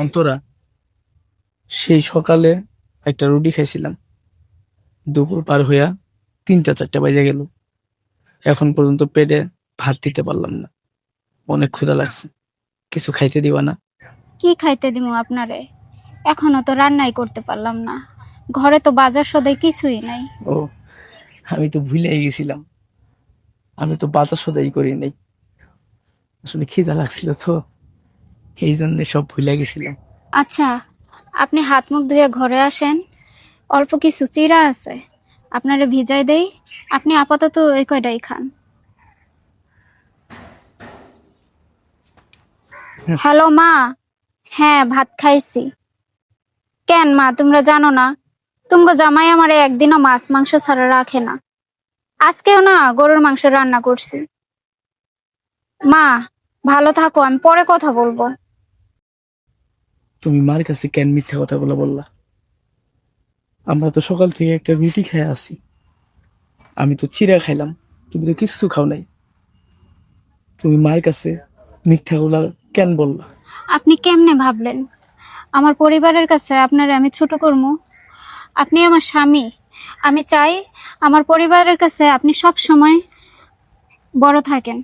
অন্তরা, সেই সকালে একটা রুটি খাইছিলাম, দুপুর পার হইয়া 3টা 4টা বাজে গেল, এখন পর্যন্ত পেটে ভাত দিতে পারলাম না। অনেক ক্ষুধা লাগছে, কিছু খাইতে দিবা না? কি খাইতে দিমু আপনারে? এখনো তো রান্নাই করতে পারলাম না। ঘরে তো বাজার সদাই কিছুই নাই। ও, আমি তো ভুলেই গেছিলাম, আমি তো বাজার সদাই করি নাই। আসলে খিদা লাগছিল তো, এই জন্য সব ভুলে গেছিলাম। আচ্ছা, আপনি হাত মুখ ধুয়ে ঘরে আসেন, অল্প কিছু চিড়া আছে, আপনারে ভিজাই দেই। আপনি আপাতত এই কয়টাই খান। হ্যালো মা। হ্যাঁ, ভাত খাইছি। কেন মা, তোমরা জানো না? তুমগো জামাই আমারে একদিনও মাছ মাংস ছাড়া রাখে না। আজকেও না গরুর মাংস রান্না করছি। মা, ভালো থাকো, আমি পরে কথা বলবো। তুমি মার কাছে কেন মিথ্যা কথাগুলো বললা? আমরা তো সকাল থেকে একটা রুটি খেয়ে আসি, আমি তো চিড়া খাইলাম, তুমি তো কিচ্ছু খাও নাই। তুমি মার কাছে মিথ্যাগুলা কেন বললা? আপনি কেমনে ভাবলেন আমার পরিবারের কাছে আপনারে আমি ছোট করবো? আপনি আমার স্বামী। আমি চাই আমার পরিবারের কাছে আপনি সব সময় বড় থাকেন।